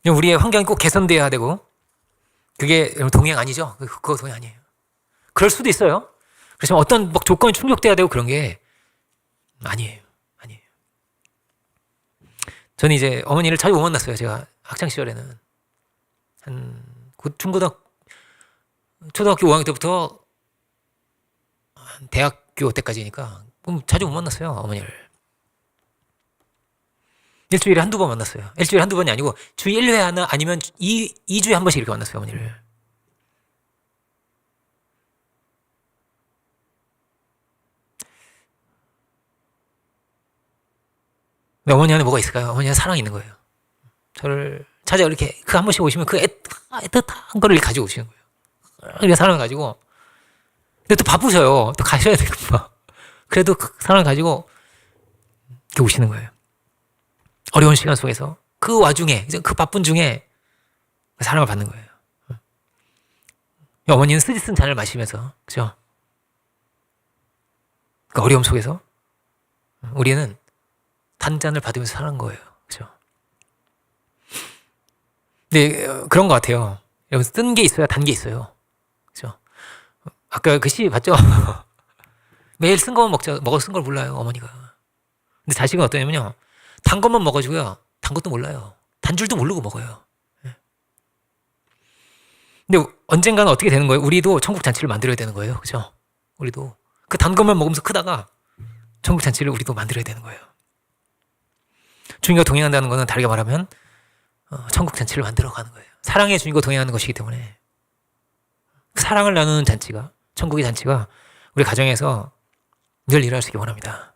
우리의 환경이 꼭 개선돼야 되고 그게 동행 아니죠? 그거 동행 아니에요. 그럴 수도 있어요. 그렇지만 어떤 막 조건이 충족돼야 되고 그런 게 아니에요. 아니에요. 저는 이제 어머니를 자주 못 만났어요. 제가 학창 시절에는 초등학교 5학년 때부터 대학교 때까지니까 자주 못 만났어요. 어머니를. 일주일에 한두 번 만났어요. 일주일에 한두 번이 아니고 주 1회 하나 아니면 2주에 한 번씩 이렇게 만났어요. 어머니를. 근데 어머니 안에 뭐가 있을까요? 어머니 안에 사랑이 있는 거예요. 저를 찾아 이렇게 그 한 번씩 오시면 그 애틋한 거를 가지고 오시는 거예요. 이렇게 사랑을 가지고. 근데 또 바쁘셔요. 또 가셔야 되고 막. 그래도 그 사랑을 가지고 이렇게 오시는 거예요. 어려운 시간 속에서 그 와중에 그 바쁜 중에 사랑을 받는 거예요. 어머니는 쓰디쓴 잔을 마시면서 그죠? 그 어려움 속에서 우리는 단잔을 받으면서 사는 거예요. 그죠? 근데 그런 것 같아요. 여러분 쓴 게 있어야 단 게 있어요. 그죠? 아까 그 시 봤죠? 매일 쓴 것만 먹어 쓴 걸 몰라요 어머니가. 근데 자식은 어떠냐면요. 단 것만 먹어주고요. 단 것도 몰라요. 단 줄도 모르고 먹어요. 근데 언젠가는 어떻게 되는 거예요? 우리도 천국 잔치를 만들어야 되는 거예요. 그죠? 우리도 그 단 것만 먹으면서 크다가 천국 잔치를 우리도 만들어야 되는 거예요. 주님과 동행한다는 것은 다르게 말하면 천국 잔치를 만들어가는 거예요. 사랑의 주님과 동행하는 것이기 때문에 사랑을 나누는 잔치가, 천국의 잔치가 우리 가정에서 늘 일어날 수 있기 원합니다.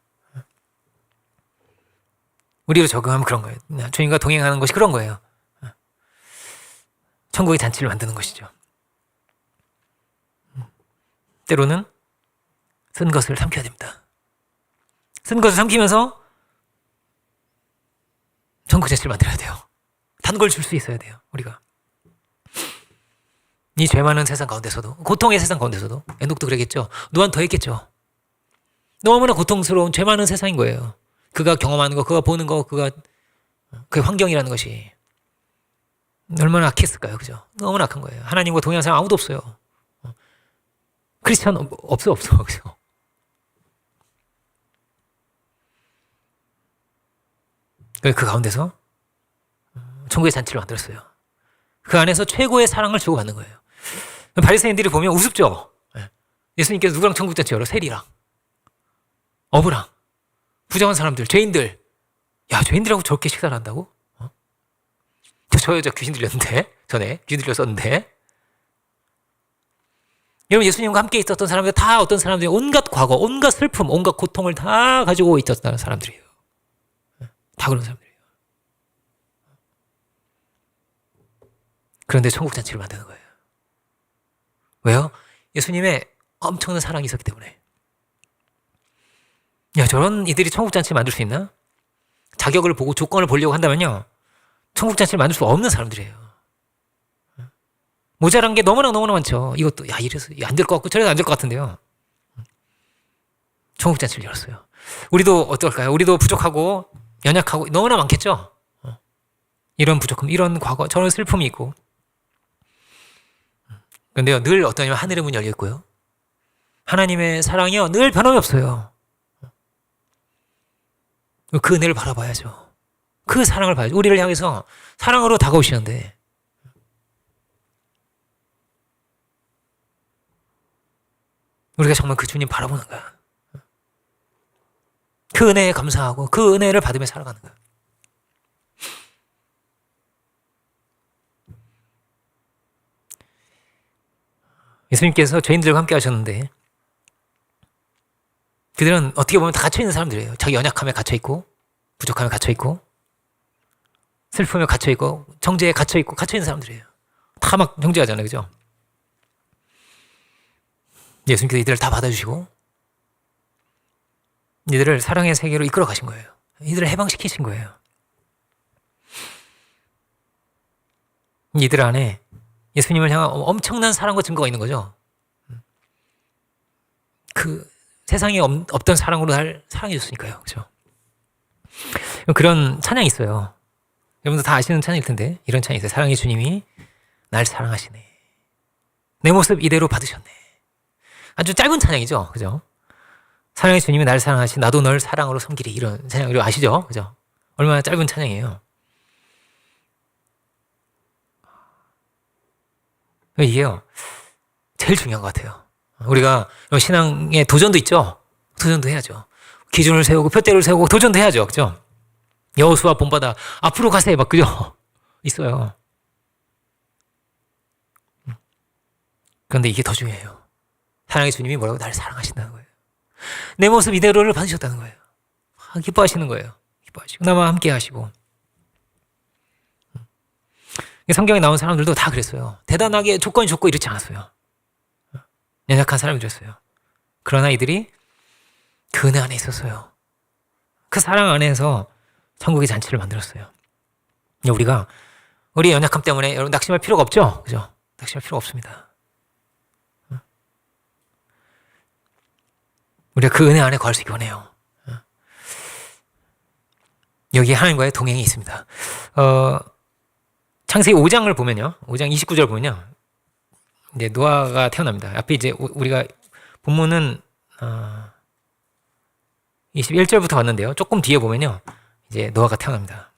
우리로 적용하면 그런 거예요. 주님과 동행하는 것이 그런 거예요. 천국의 잔치를 만드는 것이죠. 때로는 쓴 것을 삼켜야 됩니다. 쓴 것을 삼키면서 천국 잔치를 만들어야 돼요. 단 걸 줄 수 있어야 돼요. 우리가. 이 죄 많은 세상 가운데서도, 고통의 세상 가운데서도, 에녹도 그러겠죠. 노아는 더 했겠죠. 너무나 고통스러운 죄 많은 세상인 거예요. 그가 경험하는 거, 그가 보는 거, 그의 환경이라는 것이 얼마나 악했을까요? 그죠? 너무나 악한 거예요. 하나님과 동행하는 사람 아무도 없어요. 크리스천 없어. 그죠? 그 가운데서 천국의 잔치를 만들었어요. 그 안에서 최고의 사랑을 주고받는 거예요. 바리새인들이 보면 우습죠? 예수님께서 누구랑 천국 잔치 열어? 세리랑 어부랑 부정한 사람들, 죄인들. 야, 죄인들하고 저렇게 식사를 한다고? 저 여자 귀신 들렸는데? 전에 귀신 들렸었는데? 여러분, 예수님과 함께 있었던 사람들 다 어떤 사람들이 온갖 과거, 온갖 슬픔, 온갖 고통을 다 가지고 있었던 사람들이에요. 다 그런 사람들이에요. 그런데 천국 잔치를 만드는 거예요. 왜요? 예수님의 엄청난 사랑이 있었기 때문에. 야, 저런 이들이 천국잔치를 만들 수 있나? 자격을 보고 조건을 보려고 한다면요. 천국잔치를 만들 수 없는 사람들이에요. 모자란 게 너무나 많죠. 이것도, 야, 이래서 안 될 것 같고 저래서 안 될 것 같은데요. 천국잔치를 열었어요. 우리도 어떨까요? 우리도 부족하고 연약하고 너무나 많겠죠? 이런 부족함, 이런 과거, 저런 슬픔이 있고. 그런데요, 늘 어떠냐면 하늘의 문이 열려 있고요. 하나님의 사랑이요, 늘 변함이 없어요. 그 은혜를 바라봐야죠. 그 사랑을 봐야죠. 우리를 향해서 사랑으로 다가오시는데 우리가 정말 그 주님 바라보는가? 그 은혜에 감사하고 그 은혜를 받으며 살아가는가? 예수님께서 죄인들과 함께 하셨는데 그들은 어떻게 보면 다 갇혀있는 사람들이에요. 자기 연약함에 갇혀있고 부족함에 갇혀있고 슬픔에 갇혀있고 정죄에 갇혀있고 갇혀있는 사람들이에요. 다 막 정죄하잖아요. 그죠? 예수님께서 이들을 다 받아주시고 이들을 사랑의 세계로 이끌어 가신 거예요. 이들을 해방시키신 거예요. 이들 안에 예수님을 향한 엄청난 사랑과 증거가 있는 거죠. 그 세상에 없던 사랑으로 날 사랑해 줬으니까요. 그죠? 그런 찬양이 있어요. 여러분들 다 아시는 찬양일 텐데 이런 찬양이 있어요. 사랑의 주님이 날 사랑하시네. 내 모습 이대로 받으셨네. 아주 짧은 찬양이죠. 그죠? 사랑의 주님이 날 사랑하시 나도 널 사랑으로 섬기리. 이런 찬양 우리 아시죠? 그죠? 얼마나 짧은 찬양이에요. 이게요. 제일 중요한 것 같아요. 우리가 신앙의 도전도 있죠. 도전도 해야죠. 기준을 세우고 표대를 세우고 도전도 해야죠. 그죠? 여호수아 본받아 앞으로 가세 막 그죠? 있어요. 그런데 이게 더 중요해요. 사랑의 주님이 뭐라고? 나를 사랑하신다는 거예요. 내 모습 이대로를 받으셨다는 거예요. 기뻐하시는 거예요. 기뻐하시고 나와 함께 하시고. 성경에 나온 사람들도 다 그랬어요. 대단하게 조건이 좋고 이렇지 않았어요. 연약한 사람들이었어요. 그러나 이들이 그 은혜 안에 있었어요. 그 사랑 안에서 천국의 잔치를 만들었어요. 우리가 우리 연약함 때문에 여러분 낙심할 필요가 없죠? 그죠? 낙심할 필요가 없습니다. 우리가 그 은혜 안에 거할 수 있기 원해요. 여기 하나님과의 동행이 있습니다. 창세기 5장을 보면요. 5장 29절 보면요. 이제 노아가 태어납니다. 앞에 이제 우리가 본문은 21절부터 봤는데요. 조금 뒤에 보면요. 이제 노아가 태어납니다.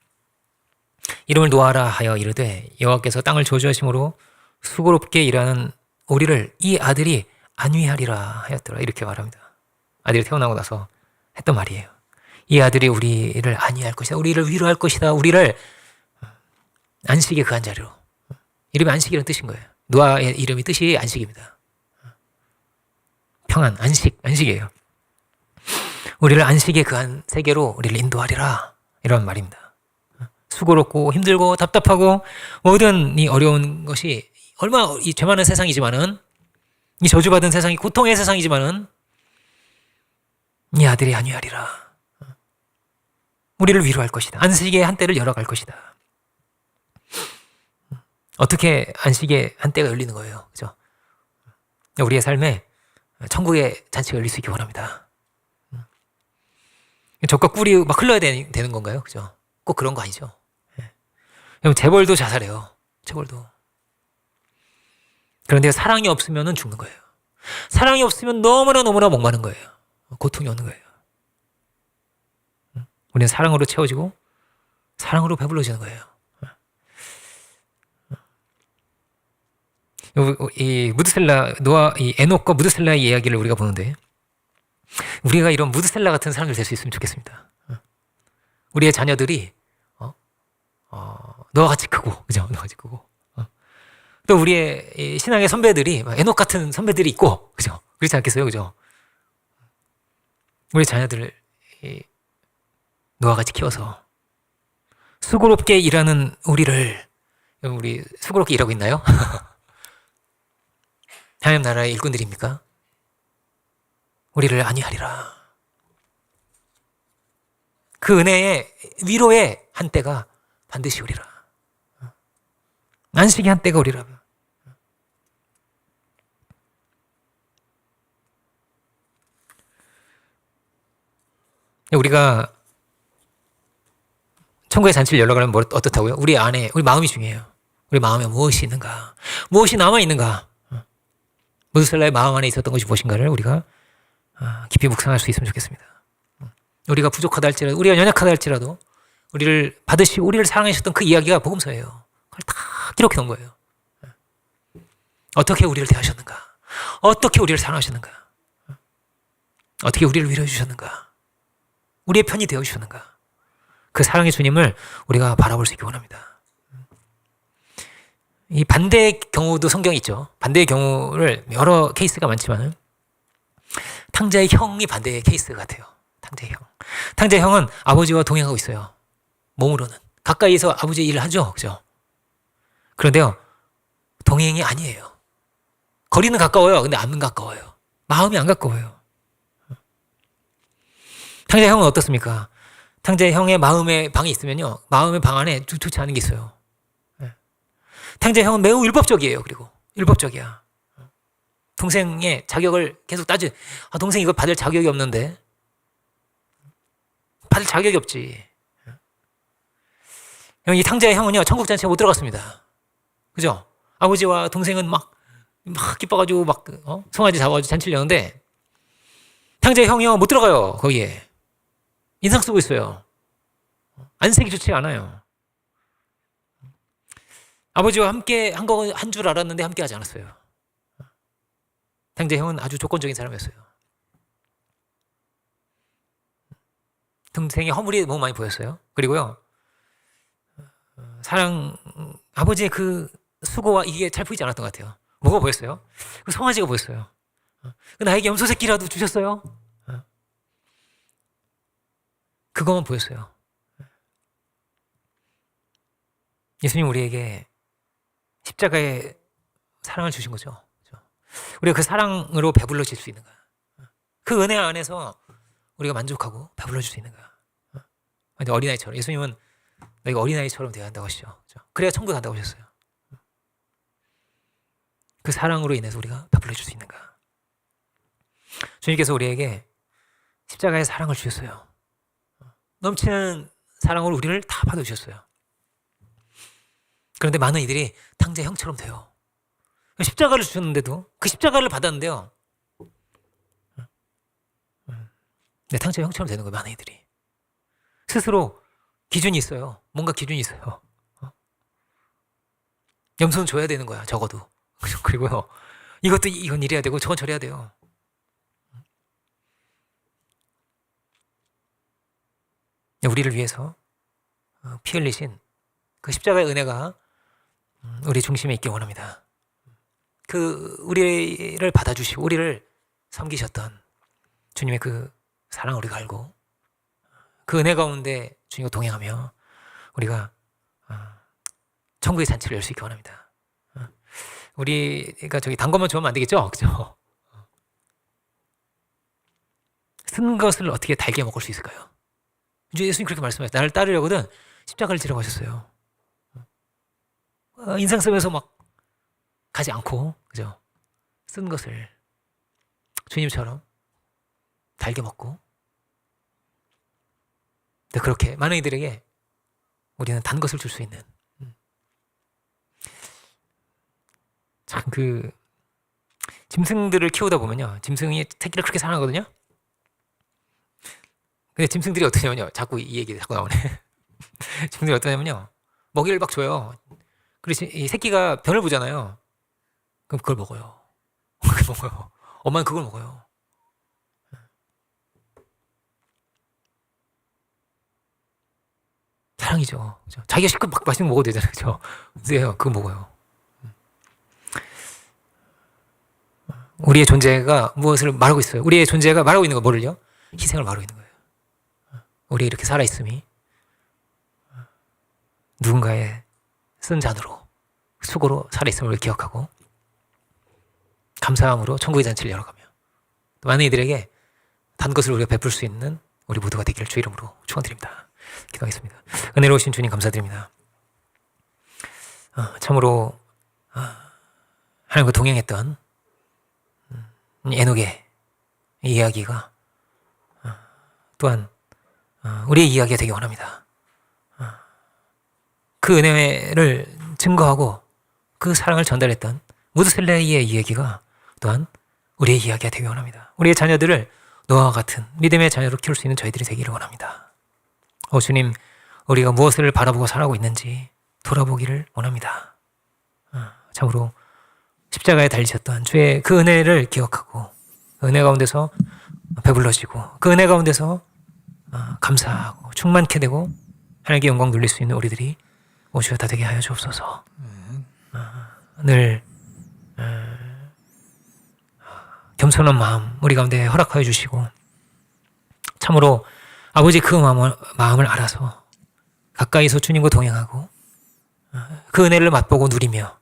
이름을 노아라 하여 이르되 여호와께서 땅을 저주하심으로 수고롭게 일하는 우리를 이 아들이 안위하리라 하였더라. 이렇게 말합니다. 아들이 태어나고 나서 했던 말이에요. 이 아들이 우리를 안위할 것이다. 우리를 위로할 것이다. 우리를 안식의 그 한 자리로. 이름이 안식이라는 뜻인 거예요. 노아의 이름이 뜻이 안식입니다. 평안, 안식이에요. 우리를 안식의 그 한 세계로 우리를 인도하리라. 이런 말입니다. 수고롭고 힘들고 답답하고 모든 이 어려운 것이 얼마나 이 죄 많은 세상이지만은 이 저주받은 세상이 고통의 세상이지만은 이 아들이 안위하리라. 우리를 위로할 것이다. 안식의 한때를 열어갈 것이다. 어떻게 안식의 한때가 열리는 거예요. 그죠? 우리의 삶에 천국의 잔치가 열릴 수 있기 원합니다. 젖과 꿀이 막 흘러야 되는 건가요? 그죠? 꼭 그런 거 아니죠. 예. 재벌도 자살해요. 재벌도. 그런데 사랑이 없으면 죽는 거예요. 사랑이 없으면 너무나 목마른 거예요. 고통이 오는 거예요. 우리는 사랑으로 채워지고 사랑으로 배불러지는 거예요. 이 무드셀라 노아 이 에녹과 무드셀라의 이야기를 우리가 보는데 우리가 이런 무드셀라 같은 사람들 될 수 있으면 좋겠습니다. 우리의 자녀들이 너와 같이 크고 그죠? 너와 같이 크고 또 우리의 신앙의 선배들이 에녹 같은 선배들이 있고 그죠? 그렇지 않겠어요, 그죠? 우리 자녀들을 너와 같이 키워서 수고롭게 일하는 우리 수고롭게 일하고 있나요? 하나님 나라의 일꾼들입니까? 우리를 안위하리라. 그 은혜의 위로의 한때가 반드시 오리라. 안식의 한때가 오리라. 우리가 천국의 잔치를 열어가려면 어떻다고요? 우리 안에 우리 마음이 중요해요. 우리 마음에 무엇이 있는가? 무엇이 남아있는가? 무드셀라의 마음 안에 있었던 것이 무엇인가를 우리가 깊이 묵상할 수 있으면 좋겠습니다. 우리가 부족하다 할지라도 우리가 연약하다 할지라도 우리를 받으시고 우리를 사랑하셨던 그 이야기가 복음서예요. 그걸 다 기록해 놓은 거예요. 어떻게 우리를 대하셨는가? 어떻게 우리를 사랑하셨는가? 어떻게 우리를 위로해 주셨는가? 우리의 편이 되어 주셨는가? 그 사랑의 주님을 우리가 바라볼 수 있기 원합니다. 이 반대의 경우도 성경에 있죠. 반대의 경우를 여러 케이스가 많지만 탕자의 형이 반대의 케이스 같아요. 탕자의 형. 탕자의 형은 아버지와 동행하고 있어요. 몸으로는. 가까이서 아버지의 일을 하죠. 그죠? 그런데요, 동행이 아니에요. 거리는 가까워요. 근데 안 가까워요. 마음이 안 가까워요. 탕자의 형은 어떻습니까? 탕자의 형의 마음의 방이 있으면요, 마음의 방 안에 좋지 않은 게 있어요. 탕자의 형은 매우 율법적이에요. 그리고 율법적이야. 동생의 자격을 계속 동생 이거 받을 자격이 없는데. 받을 자격이 없지. 이 탕자의 형은요, 천국 잔치에 못 들어갔습니다. 그죠? 아버지와 동생은 막 기뻐가지고 송아지 잡아가지고 잔치를 여는데, 탕자의 형이요, 못 들어가요. 거기에. 인상 쓰고 있어요. 안색이 좋지 않아요. 아버지와 함께 한 줄 알았는데 함께 하지 않았어요. 탕자의 형은 아주 조건적인 사람이었어요. 동생의 허물이 너무 많이 보였어요. 그리고요, 아버지의 그 수고와 이게 잘 보이지 않았던 것 같아요. 뭐가 보였어요? 그 송아지가 보였어요. 나에게 염소 새끼라도 주셨어요? 그것만 보였어요. 예수님 우리에게 십자가의 사랑을 주신 거죠. 우리가 그 사랑으로 배불러질 수 있는가? 그 은혜 안에서 우리가 만족하고 배불러질 수 있는가? 근데 어린아이처럼, 예수님은 너희가 어린아이처럼 되어야 한다고 하시죠. 그래야 천국 간다고 하셨어요. 그 사랑으로 인해서 우리가 배불러질 수 있는가? 주님께서 우리에게 십자가의 사랑을 주셨어요. 넘치는 사랑으로 우리를 다 받아주셨어요. 그런데 많은 이들이 탕자의 형처럼 돼요. 십자가를 주셨는데도, 그 십자가를 받았는데요, 네, 탕자의 형처럼 되는 거예요. 많은 이들이 스스로 기준이 있어요. 뭔가 기준이 있어요. 염소는 줘야 되는 거야, 적어도. 그리고요, 이건 이래야 되고 저건 저래야 돼요. 우리를 위해서 피 흘리신 그 십자가의 은혜가 우리 중심에 있길 원합니다. 우리를 받아주시고 우리를 섬기셨던 주님의 그 사랑을 우리가 알고 그 은혜 가운데 주님과 동행하며 우리가 천국의 잔치를 열 수 있길 원합니다. 우리가 단 것만 좋으면 안 되겠죠? 그죠? 쓴 것을 어떻게 달게 먹을 수 있을까요? 예수님 그렇게 말씀하셨어요. 나를 따르려거든 십자가를 지라고 하셨어요. 인상 쓰면서 가지 않고, 그죠? 쓴 것을 주님처럼 달게 먹고, 그렇게 많은 이들에게 우리는 단 것을 줄 수 있는, 참 짐승들을 키우다 보면요, 짐승이 새끼를 그렇게 사랑하거든요. 근데 짐승들이 어떠냐면요, 자꾸 이 얘기 자꾸 나오네. 짐승들이 어떠냐면요, 먹이를 막 줘요. 그래서 이 새끼가 변을 보잖아요. 그럼 그걸 먹어요. 그걸 먹어요. 엄마는 그걸 먹어요. 사랑이죠. 그죠? 자기가 실컷 막 맛있는 거 먹어도 되잖아요. 그죠? 그래요. 그거 먹어요. 우리의 존재가 무엇을 말하고 있어요? 우리의 존재가 말하고 있는 거 뭐를요? 희생을 말하고 있는 거예요. 우리 이렇게 살아있음이 누군가의 쓴 잔으로, 수고로 살아있음을 기억하고 감사함으로 천국의 잔치를 열어가며 또 많은 이들에게 단 것을 우리가 베풀 수 있는 우리 모두가 되기를 주 이름으로 축원드립니다. 기도하겠습니다. 은혜로우신 주님 감사드립니다. 참으로 하나님과 동행했던 에녹의 이야기가 또한 우리의 이야기가 되기 원합니다. 그 은혜를 증거하고 그 사랑을 전달했던 무드셀레의 이야기가 또한 우리의 이야기가 되기 원합니다. 우리의 자녀들을 노아와 같은 믿음의 자녀로 키울 수 있는 저희들이 되기를 원합니다. 주님, 우리가 무엇을 바라보고 살아가고 있는지 돌아보기를 원합니다. 참으로 십자가에 달리셨던 주의 그 은혜를 기억하고 그 은혜 가운데서 배불러지고 그 은혜 가운데서 감사하고 충만케 되고 하나님께 영광 돌릴 수 있는 우리들이 오주여 다 되게 하여 주옵소서. 늘 겸손한 마음 우리 가운데 허락하여 주시고 참으로 아버지 그 마음을 알아서 가까이서 주님과 동행하고 그 은혜를 맛보고 누리며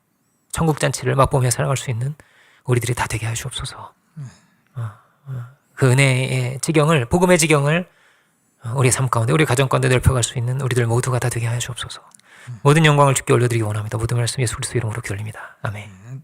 천국잔치를 맛보며 살아갈 수 있는 우리들이 다 되게 하여 주옵소서. 그 은혜의 지경을 복음의 지경을 우리의 삶 가운데 우리 가정 가운데 넓혀갈 수 있는 우리들 모두가 다 되게 하여 주옵소서. 모든 영광을 주께 올려드리기 원합니다. 모든 말씀 예수 그리스도 이름으로 기도드립니다. 아멘.